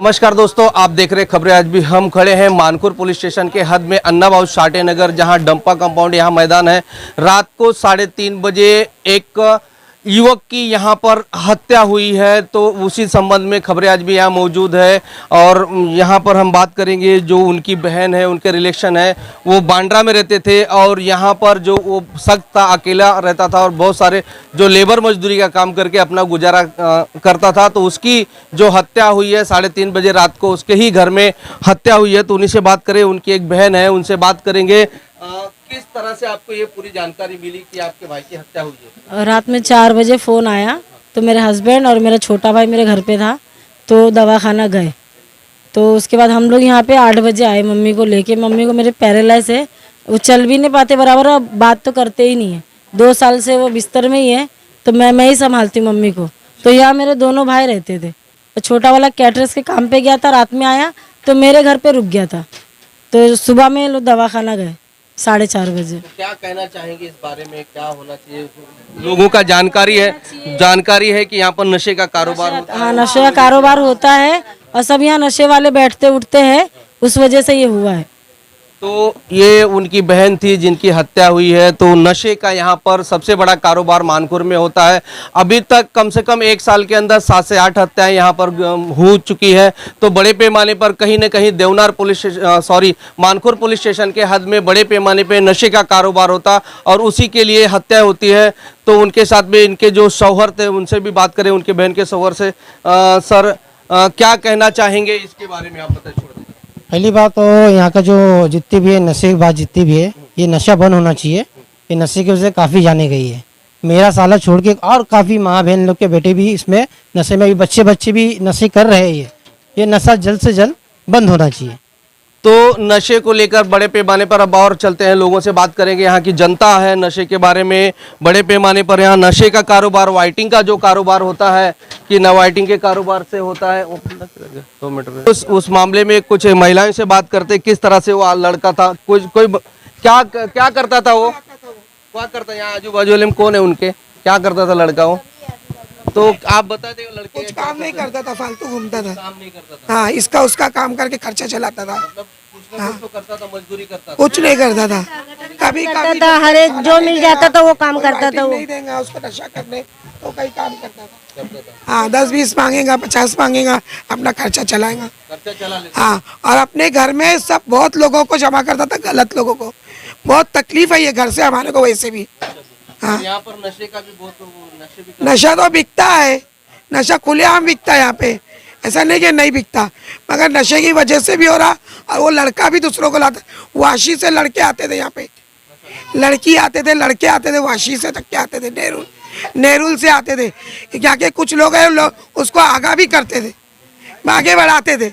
नमस्कार दोस्तों, आप देख रहे खबरें। आज भी हम खड़े हैं मानकुर पुलिस स्टेशन के हद में अन्ना भाऊ शाटे नगर, जहां डंपा कंपाउंड यहाँ मैदान है। रात को 3:30 बजे एक युवक की यहां पर हत्या हुई है, तो उसी संबंध में खबरें आज भी यहाँ मौजूद है। और यहां पर हम बात करेंगे, जो उनकी बहन है, उनके रिलेशन है, वो बांद्रा में रहते थे और यहां पर जो वो सख्त था, अकेला रहता था और बहुत सारे जो लेबर मजदूरी का काम करके अपना गुजारा करता था। तो उसकी जो हत्या हुई है 3:30 बजे रात को, उसके ही घर में हत्या हुई है। तो उन्हीं से बात करें, उनकी एक बहन है, उनसे बात करेंगे। किस तरह से आपको ये पूरी जानकारी मिली कि आपके भाई की हत्या हुई है? रात में 4 बजे फ़ोन आया, तो मेरे हस्बैंड और मेरा छोटा भाई मेरे घर पे था, तो दवाखाना गए। तो उसके बाद हम लोग यहाँ पे 8 बजे आए मम्मी को लेके। मम्मी को मेरे पैरालाइज है, वो चल भी नहीं पाते बराबर, अब बात तो करते ही नहीं है। 2 साल से वो बिस्तर में ही है, तो मैं ही संभालती हूँ मम्मी को। तो यहाँ मेरे दोनों भाई रहते थे। तो छोटा वाला कैटरस के काम पे गया था, रात में आया तो मेरे घर पे रुक गया था। तो सुबह में लोग दवाखाना गए 4:30 बजे। तो क्या कहना चाहेंगे इस बारे में, क्या होना चाहिए? लोगों का जानकारी है कि यहाँ पर नशे का कारोबार होता है। हाँ, नशे का कारोबार होता है और सब यहाँ नशे वाले बैठते उठते हैं, उस वजह से ये हुआ है। तो ये उनकी बहन थी जिनकी हत्या हुई है। तो नशे का यहाँ पर सबसे बड़ा कारोबार मानकुर में होता है। अभी तक कम से कम 1 साल के अंदर 7 से 8 हत्याएं यहाँ पर हो चुकी है। तो बड़े पैमाने पर कहीं न कहीं देवनार मानकुर पुलिस स्टेशन के हद में बड़े पैमाने पे नशे का कारोबार होता और उसी के लिए हत्या होती है। तो उनके साथ में इनके जो शौहर थे, उनसे भी बात करें, उनके बहन के शौहर से। सर, क्या कहना चाहेंगे इसके बारे में, आप बताइए। पहली बात तो यहाँ का जो जितनी भी है नशे की बात जितनी भी है, ये नशा बंद होना चाहिए। ये नशे की वजह से काफ़ी जाने गई है। मेरा साला छोड़ के और काफ़ी माँ बहन लोग के बेटे भी इसमें नशे में, भी बच्चे भी नशे कर रहे हैं। ये नशा जल्द से जल्द बंद होना चाहिए। तो नशे को लेकर बड़े पैमाने पर अब और चलते हैं, लोगों से बात करेंगे। यहाँ की जनता है नशे के बारे में, बड़े पैमाने पर यहाँ नशे का कारोबार, वाइटिंग का जो कारोबार होता है कि न वाइटिंग के कारोबार से होता है। 2 मिनट उस मामले में कुछ महिलाओं से बात करते, किस तरह से वो लड़का था, कोई क्या करता था वो, क्या करता, यहाँ आजू बाजू वाले में कौन है उनके, क्या करता था लड़का वो? तो आप बता दे, लड़के कुछ काम नहीं करता था, फालतू घूमता था। काम नहीं करता था। हाँ, इसका उसका काम करके खर्चा चलाता था। मतलब कुछ ना कुछ तो करता था, मजदूरी करता था। कुछ नहीं करता था, कभी कभी था, हर एक जो मिल जाता था वो काम करता था। वो नहीं देंगे उसको नशा करने, तो कई काम करता था। हाँ, 10-20 मांगेगा, 50 मांगेगा, अपना खर्चा चलाएगा। खर्चा चला लेता। हाँ, और अपने घर में सब बहुत लोगों को जमा करता था, गलत लोगों को। बहुत तकलीफ है ये घर से हमारे को वैसे भी। हाँ, यहाँ पर नशे का भी बहुत, नशे भी नशा तो बिकता है, नशा खुलेआम बिकता है यहाँ पे, ऐसा नहीं कि नहीं बिकता, मगर नशे की वजह से भी हो रहा। और वो लड़का भी दूसरों को लाता, वाशी से लड़के आते थे यहाँ पे, लड़की आते थे, लड़के आते थे, वाशी से तक के आते थे, नेरुल से आते थे। क्या के कुछ लोग हैं, लोग उसको आगा भी करते थे, आगे बढ़ाते थे,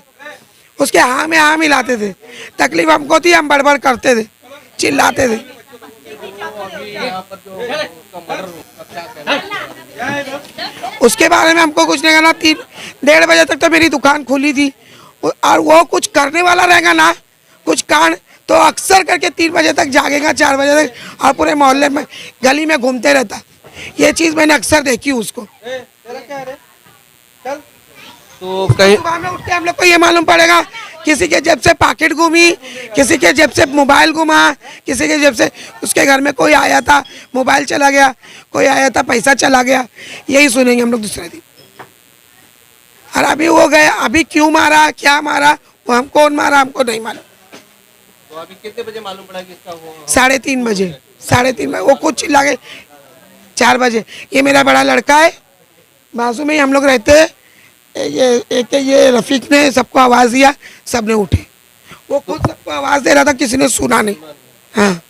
उसके हाँ में हाँ मिलाते थे। तकलीफ हमको थी, हम बड़बड़ करते थे, चिल्लाते थे। उसके बारे में हमको कुछ नहीं कहना। 3-1:30 बजे तक तो मेरी दुकान खुली थी, और वो कुछ करने वाला रहेगा ना, कुछ कांड, तो अक्सर करके 3 बजे तक जागेगा, 4 बजे तक, और पूरे मोहल्ले में गली में घूमते रहता। ये चीज़ मैंने अक्सर देखी उसको। तो कहीं सुबह में उठ के हम लोग को ये मालूम पड़ेगा, किसी के जेब से पैकेट घूमी, किसी के जेब से मोबाइल घुमा, किसी के जेब से उसके घर में कोई आया था, मोबाइल चला गया, कोई आया था, पैसा चला गया। यही सुनेंगे हम लोग दूसरे दिन। और अभी वो गए, अभी क्यों मारा, क्या मारा, वो हम कौन मारा हमको नहीं मालूम। तो अभी कितने बजे मालूम पड़ा कि इसका वो? 3:30 बजे, 3:30 बजे वो कुछ चिल्ला गए। 4 बजे ये मेरा बड़ा लड़का है, बाजू में ही हम लोग रहते हैं। ये रफीक ने सबको आवाज़ दिया, सब ने उठे। वो खुद सबको आवाज़ दे रहा था, किसी ने सुना नहीं। हाँ,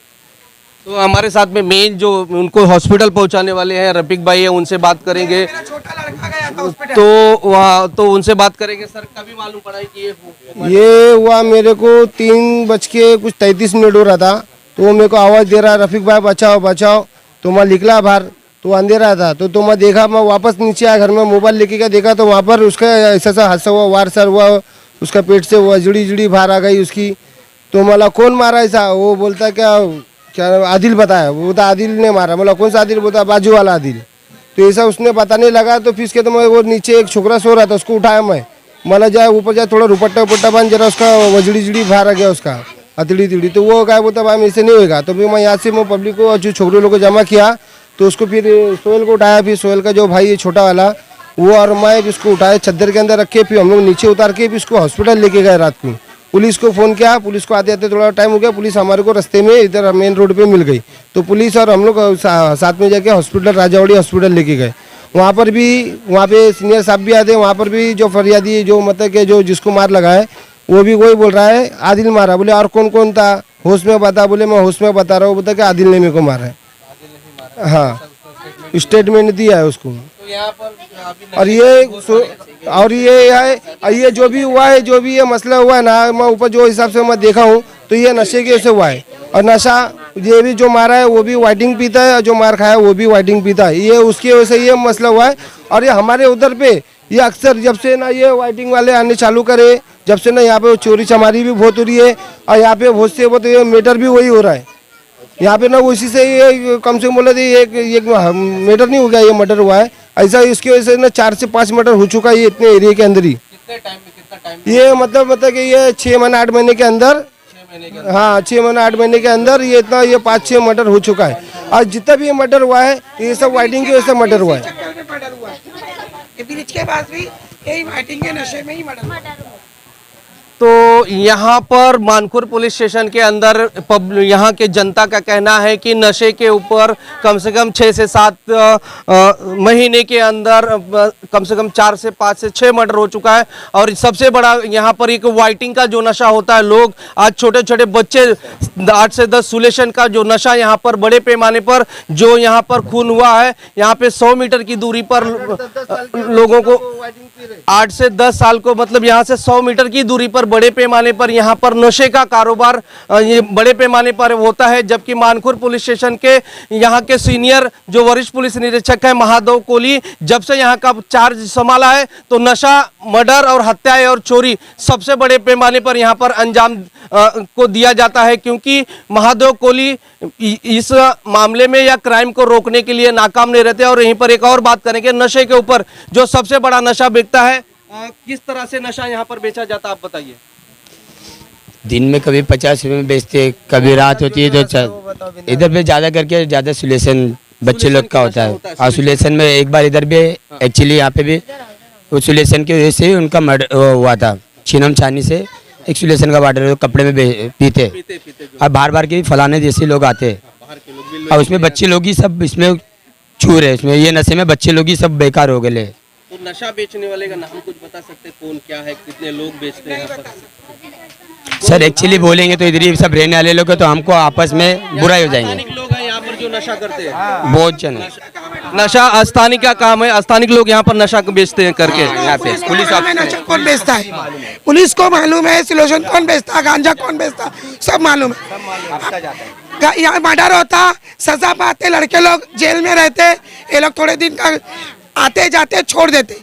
तो हमारे साथ में मेन जो उनको हॉस्पिटल पहुंचाने वाले हैं रफीक भाई है, उनसे बात करेंगे। मेरा छोटा लड़का गया था हॉस्पिटल। तो वहाँ तो उनसे बात करेंगे। सर, कभी मालूम पड़ा है कि ये हुआ? मेरे को 3:33 हो रहा था, तो वो मेरे को आवाज़ दे रहा, रफीक भाई बचाओ बचाओ। तो मैं निकला बाहर, तो अंधेरा था, तो मैं देखा, मैं वापस नीचे आया घर में, मोबाइल लेके क्या देखा, तो वहाँ पर उसका ऐसा हादसा हुआ, वार सर हुआ, उसका पेट से हुआ, जुड़ी बाहर आ गई उसकी। तो मला कौन मारा ऐसा? वो बोलता क्या आदिल बताया, वो बोलता आदिल ने मारा। मला कौन सा आदिल? बोलता बाजू वाला आदिल। तो ऐसा उसने पता नहीं लगा। तो फिर इसके तो मैं वो नीचे एक छोकरा सो रहा था, उसको उठाया मैं, मला जाए ऊपर जाए थोड़ा रुपट्टा उपट्टा बांध जरा उसका वजड़ी जड़ी बाहर आ गया उसका अतड़ी तिड़ी, तो वो क्या बोलता भाई मेरे से नहीं होगा। तो फिर मैं यहाँ से मैं पब्लिक को जो छोटे लोगों को जमा किया, तो उसको फिर सोहेल को उठाया, फिर सोहेल का जो भाई है छोटा वाला वो और मैं भी उसको उठाए चद्दर के अंदर रखे, फिर हम लोग नीचे उतार के फिर उसको हॉस्पिटल लेके गए। रात को पुलिस को फ़ोन किया, पुलिस को आते आते थोड़ा टाइम हो गया, पुलिस हमारे को रास्ते में इधर मेन रोड पे मिल गई। तो पुलिस और हम लोग साथ में जाके हॉस्पिटल राजावाड़ी हॉस्पिटल लेके गए। वहाँ पे सीनियर साहब भी आते, वहाँ पर भी जो फरियादी जो मतलब कि जो जिसको मार लगा है वो भी वही बोल रहा है आदिल मारा। बोले और कौन कौन था होश में बता, बोले मैं होश में बता रहा हूँ, बोलता कि आदिल ने मेरे को मारा है। हाँ स्टेटमेंट दिया है उसको। और ये जो भी हुआ है, जो भी ये मसला हुआ है ना, मैं ऊपर जो हिसाब से मैं देखा हूँ तो ये नशे के से हुआ है। और नशा ये भी जो मारा है वो भी वाइटिंग पीता है, और जो मार खाया वो भी वाइटिंग पीता है। ये उसकी वजह से ये मसला हुआ है। और ये हमारे उधर पे ये अक्सर जब से ना ये वाइटिंग वाले आने चालू करे, जब से ना यहाँ पे चोरी चमारी भी बहुत हो रही है, और यहाँ पे बहुत से बहुत ये मैटर भी वही हो रहा है। यहाँ पे ना उसी से ये कम से कम बोले थे एक मर्डर नहीं हो गया, ये मर्डर हुआ है ऐसा। इसकी वजह से ना 4 से 5 मर्डर हो चुका है ये इतने एरिया के अंदर ही। कितना टाइम ये मतलब कि ये 6 महीने 8 महीने के अंदर, हाँ 6 महीने 8 महीने के अंदर ये इतना ये 5-6 मर्डर हो चुका है। और जितना भी ये मर्डर हुआ है ये सब वाइटिंग की वजह से मर्डर हुआ है। ये ब्रिज के पास भी यही वाइटिंग के नशे में ही मर्डर हुआ। तो यहाँ पर मानकुर पुलिस स्टेशन के अंदर यहाँ के जनता का कहना है कि नशे के ऊपर कम से कम 6 से 7 महीने के अंदर कम से कम 4 से 5 से 6 मर्डर हो चुका है। और सबसे बड़ा यहाँ पर एक वाइटिंग का जो नशा होता है, लोग आज छोटे छोटे बच्चे 8 से 10 सुलेशन का जो नशा यहाँ पर बड़े पैमाने पर जो यहाँ पर खून हुआ है, यहाँ पे 100 मीटर की दूरी पर लोगों को 8 से 10 साल को मतलब यहाँ से 100 मीटर की दूरी पर बड़े पैमाने पर यहाँ पर नशे का कारोबार ये बड़े पैमाने पर होता है। जबकि मानकुर पुलिस स्टेशन के यहाँ के सीनियर जो वरिष्ठ पुलिस निरीक्षक है महादेव कोहली, जब से यहाँ का चार्ज संभाला है तो नशा, मर्डर और हत्याएं और चोरी सबसे बड़े पैमाने पर यहाँ पर अंजाम को दिया जाता है। क्योंकि महादेव कोहली इस मामले में या क्राइम को रोकने के लिए नाकाम नहीं रहते। और यहीं पर एक और बात करेंगे नशे के ऊपर, जो सबसे बड़ा नशा बिकता है, किस तरह से नशा यहाँ पर बेचा जाता है आप बताइए। दिन में कभी 50 रुपये में बेचते, कभी रात होती है तो इधर पे ज़्यादा करके ज़्यादा सुलेशन बच्चे लोग का होता है। और सुलेशन में एक बार इधर भी एक्चुअली यहाँ पे भी उस सुलेशन की वजह से उनका मर्डर हुआ था। छीनम छानी से एक सुलेशन का वाटर कपड़े में पीते और बार बार के फलाने जैसे लोग आते और उसमें बच्चे लोग ही सब इसमें छू रहे, इसमें ये नशे में बच्चे लोग ही सब बेकार हो गए। तो नशा बेचने वाले का नाम कुछ बता सकते हैं, कौन क्या है, कितने लोग बेचते हैं यहाँ पर? सर एक्चुअली बोलेंगे तो इधर ही सब रहने वाले लोग हैं तो हमको आपस में बुरा हो जाएंगे। स्थानिक लोग हैं यहाँ पर जो नशा करते हैं, बहुत जन। नशा स्थानिक का काम है, स्थानिक लोग यहाँ पर नशा बेचते हैं करके। यहाँ पे पुलिस नशा कौन बेचता है, पुलिस को मालूम है, सिलोशन कौन बेचता है, गांजा कौन बेचता, सब मालूम है। यहाँ मर्डर होता, सजा पाते, लड़के लोग जेल में रहते, ये लोग थोड़े दिन का आते जाते छोड़ देते,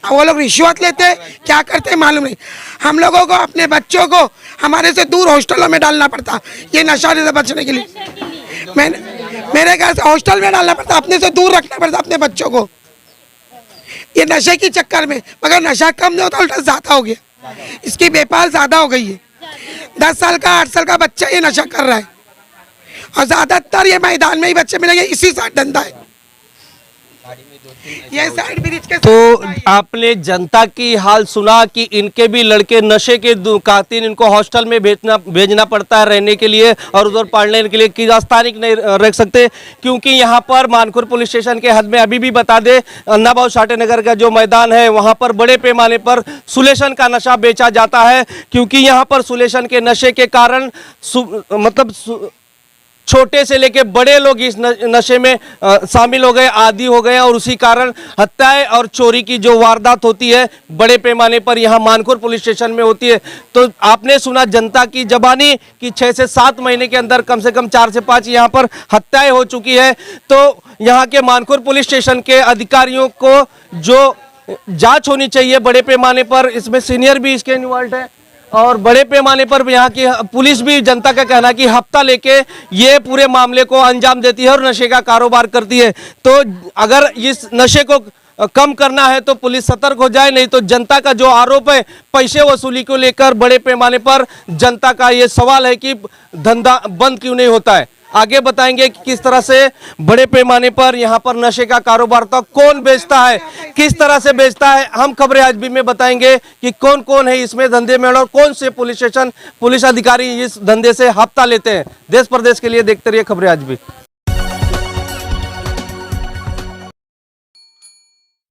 वो लोग रिश्वत लेते, क्या करते मालूम नहीं। हम लोगों को अपने बच्चों को हमारे से दूर हॉस्टलों में डालना पड़ता ये नशा से बचने के लिए। मेरे घर से हॉस्टल में डालना पड़ता, अपने से दूर रखना पड़ता अपने बच्चों को ये नशे के चक्कर में। मगर नशा कम नहीं होता, उल्टा ज्यादा हो गया, इसकी बेपाल ज्यादा हो गई है। 10 साल का 8 साल का बच्चा ये नशा कर रहा है और ज्यादातर ये मैदान में ही बच्चे मिलेंगे, इसी साइड धंधा है ये साइड ब्रिज के। तो आपने जनता की हाल सुना कि इनके भी लड़के नशे के कातिल, इनको हॉस्टल में भेजना पड़ता है रहने के लिए और उधर पढ़ने के लिए कि स्थानिक नहीं रख सकते। क्योंकि यहाँ पर मानकुर पुलिस स्टेशन के हद में अभी भी बता दे अन्नाभाऊ साठे नगर का जो मैदान है वहाँ पर बड़े पैमाने पर सुलेशन का नशा बेचा जाता है। क्योंकि यहाँ पर सुलेशन के नशे के कारण मतलब छोटे से लेके बड़े लोग इस नशे में शामिल हो गए, आदी हो गए और उसी कारण हत्याएं और चोरी की जो वारदात होती है बड़े पैमाने पर यहाँ मानकुर पुलिस स्टेशन में होती है। तो आपने सुना जनता की जबानी कि 6 से 7 महीने के अंदर कम से कम 4 से 5 यहाँ पर हत्याएं हो चुकी है। तो यहाँ के मानकुर पुलिस स्टेशन के अधिकारियों को जो जाँच होनी चाहिए बड़े पैमाने पर, इसमें सीनियर भी इसके इन्वॉल्व है। और बड़े पैमाने पर यहाँ की पुलिस भी जनता का कहना है कि हफ्ता लेके ये पूरे मामले को अंजाम देती है और नशे का कारोबार करती है। तो अगर इस नशे को कम करना है तो पुलिस सतर्क हो जाए, नहीं तो जनता का जो आरोप है पैसे वसूली को लेकर बड़े पैमाने पर जनता का ये सवाल है कि धंधा बंद क्यों नहीं होता है। आगे बताएंगे कि किस तरह से बड़े पैमाने पर यहाँ पर नशे का कारोबार तो कौन बेचता है, किस तरह से बेचता है। हम खबरें आज भी में बताएंगे कि कौन कौन है इसमें धंधे में और कौन से पुलिस स्टेशन पुलिस अधिकारी इस धंधे से हफ्ता लेते हैं। देश प्रदेश के लिए देखते रहिए खबरें आज भी।